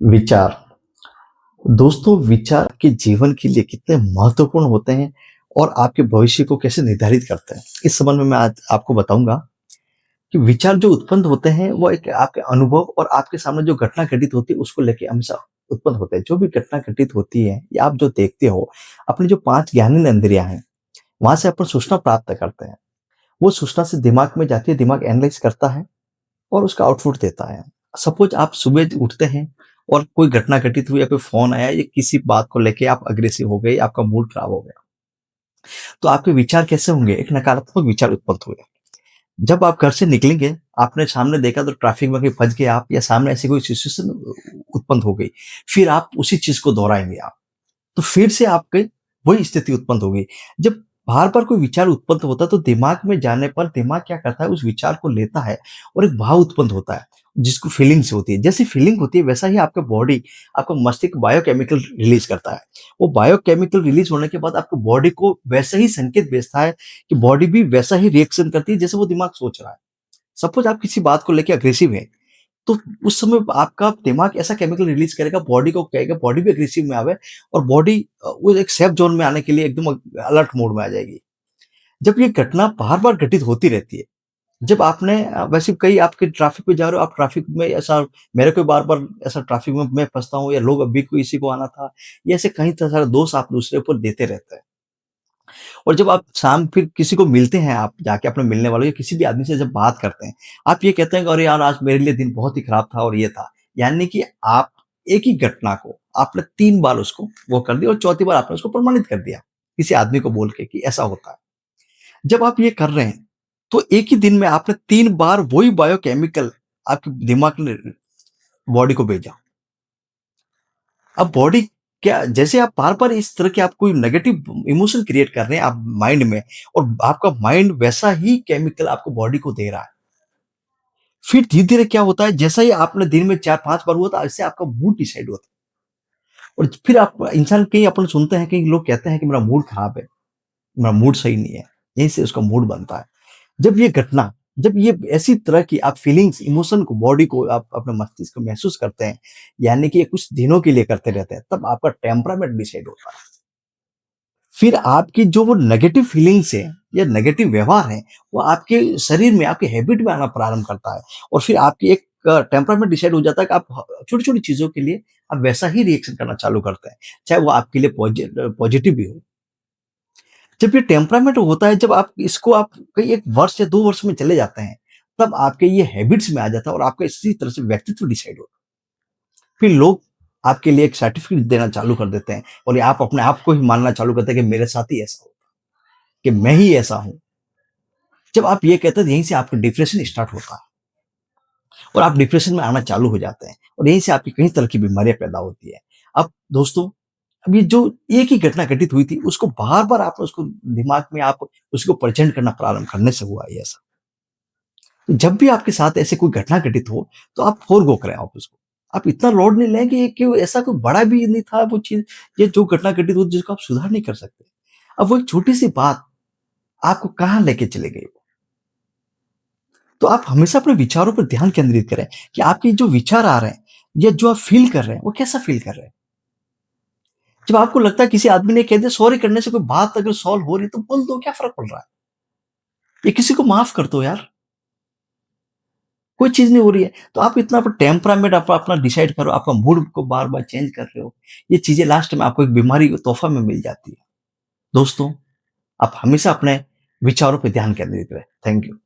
विचार। दोस्तों, विचार के जीवन के लिए कितने महत्वपूर्ण होते हैं और आपके भविष्य को कैसे निर्धारित करते हैं, इस संबंध में मैं आज आपको बताऊंगा कि विचार जो उत्पन्न होते हैं वो एक आपके अनुभव और आपके सामने जो घटना घटित होती है उसको लेके हमेशा उत्पन्न होते हैं। जो भी घटना घटित होती है या आप जो देखते हो, अपनी जो 5 ज्ञानेंद्रियां हैं, वहां से अपन सूचना प्राप्त करते हैं। वो सूचना से दिमाग में जाती है, दिमाग एनालाइज करता है और उसका आउटपुट देता है। सपोज आप सुबह उठते हैं और कोई घटना घटित हुई या कोई फ़ोन आया या किसी बात को लेके आप अग्रेसिव हो गए, आपका मूड खराब हो गया। तो आपके विचार कैसे होंगे? एक नकारात्मक विचार उत्पन्न हुए। जब आप घर से निकलेंगे, आपने सामने देखा तो ट्रैफिक में कहीं फँस गए आप या सामने ऐसी कोई सिचुएशन उत्पन्न हो गई। फिर आप उसी चीज़ को दोहराएँगे आप। तो फिर से आपके वही स्थिति उत्पन्न होगी। जब बार-बार कोई विचार उत्पन्न होता है तो दिमाग में जाने पर दिमाग क्या करता है, उस विचार को लेता है और एक भाव उत्पन्न होता है, जिसको फीलिंग्स होती है। जैसी फीलिंग होती है वैसा ही आपका बॉडी, आपका मस्तिष्क बायोकेमिकल रिलीज़ करता है। वो बायोकेमिकल रिलीज़ होने के बाद आपको बॉडी को वैसा ही संकेत भेजता है कि बॉडी भी वैसा ही रिएक्शन करती है जैसे वो दिमाग सोच रहा है। सपोज़ आप किसी बात को लेके अग्रेसिव हैं, तो उस समय आपका दिमाग ऐसा केमिकल रिलीज करेगा, बॉडी को कहेगा, बॉडी भी एग्रेसिव में आवे और बॉडी वो एक सेफ जोन में आने के लिए एकदम अलर्ट मोड में आ जाएगी। जब ये घटना बार-बार घटित होती रहती है, जब आपने वैसे कई आपके ट्रैफिक में जा रहे हो, आप ट्रैफिक में ऐसा मेरे को बार-बार ऐसा ट्रैफिक में मैं फँसता हूँ या लोग अभी किसी को आना था, ये ऐसे कई तरह सारे दोष आप दूसरे ऊपर देते रहते हैं। और जब आप शाम फिर किसी को मिलते हैं, आप जाके अपने मिलने वालों या किसी भी आदमी से जब बात करते हैं, आप ये कहते हैं कि अरे यार आज मेरे लिए दिन बहुत ही खराब था और ये था। यानी कि आप एक ही घटना को आपने 3 बार उसको वो कर दिया और चौथी बार आपने उसको प्रमाणित कर दिया, किसी आदमी को बोल के कि ऐसा होता है। जब आप ये कर रहे हैं, तो एक ही दिन में आपने 3 बार वही बायोकेमिकल आपके दिमाग ने बॉडी को भेजा। अब बॉडी क्या जैसे आप बार-बार इस तरह के आप कोई नेगेटिव इमोशन क्रिएट कर रहे हैं आप माइंड में और आपका माइंड वैसा ही केमिकल आपको बॉडी को दे रहा है। फिर धीरे-धीरे क्या होता है, जैसा ही आपने दिन में 4-5 बार हुआ था, इससे आपका मूड डिसाइड होता है और फिर आप इंसान कई अपन सुनते हैं, कई लोग कहते हैं कि मेरा मूड खराब है, मेरा मूड सही नहीं है, यहीं से उसका मूड बनता है। जब ये घटना जब ये ऐसी तरह की आप फीलिंग्स, इमोशन को, बॉडी को आप अपने मस्तिष्क को महसूस करते हैं, यानी कि ये कुछ दिनों के लिए करते रहते हैं, तब आपका टेम्परामेंट डिसाइड होता है। फिर आपकी जो वो नेगेटिव फीलिंग्स है या नेगेटिव व्यवहार है, वो आपके शरीर में, आपके हैबिट में आना प्रारंभ करता है और फिर आपकी एक टेम्परामेंट डिसाइड हो जाता है कि आप छोटी-छोटी चीज़ों के लिए आप वैसा ही रिएक्शन करना चालू करते हैं, चाहे वो आपके लिए पॉजिटिव भी हो। जब ये टेम्परामेंट होता है, जब आप इसको आप कहीं 1 वर्ष या 2 वर्ष में चले जाते हैं, तब आपके ये हैबिट्स में आ जाता है और आपका इसी तरह से व्यक्तित्व डिसाइड होता है। फिर लोग आपके लिए एक सर्टिफ़िकेट देना चालू कर देते हैं और ये आप अपने आप को ही मानना चालू करते हैं कि मेरे साथ ही ऐसा होता है, कि मैं ही ऐसा हूँ। जब आप ये कहते हैं, यहीं से आपका डिप्रेशन स्टार्ट होता है और आप डिप्रेशन में आना चालू हो जाते हैं और यहीं से आपकी कई तरह की बीमारियाँ पैदा होती है। अब दोस्तों, अब ये जो एक ही घटना घटित हुई थी, उसको बार-बार आप उसको दिमाग में आप उसको प्रेज़ेंट करना प्रारंभ करने से हुआ है ऐसा। तो जब भी आपके साथ ऐसे कोई घटना घटित हो, तो आप फ़ोरगो करें आप उसको। आप इतना लोड नहीं लें कि ऐसा कोई बड़ा भी नहीं था वो चीज़, ये जो घटना घटित हुई जिसको आप सुधार नहीं कर सकते। अब वो एक छोटी-सी बात आपको कहाँ लेके चली गई वो। तो आप हमेशा अपने विचारों पर ध्यान केंद्रित करें कि आपके जो विचार आ रहे हैं या जो आप फ़ील कर रहे हैं, वो कैसा फ़ील कर रहे हैं। जब आपको लगता है किसी आदमी ने कह दिया सॉरी करने से कोई बात अगर सॉल्व हो रही है, तो बोल दो, क्या फ़र्क पड़ रहा है? या किसी को माफ़ कर दो यार। कोई चीज़ नहीं हो रही है, तो आप इतना टेम्परामेंट आप अपना डिसाइड करो, आपका मूड को बार-बार चेंज कर रहे हो। ये चीज़ें लास्ट में आपको एक बीमारी तोहफ़ा में मिल जाती है। दोस्तों, आप हमेशा अपने विचारों पे ध्यान केंद्रित करें। Thank you.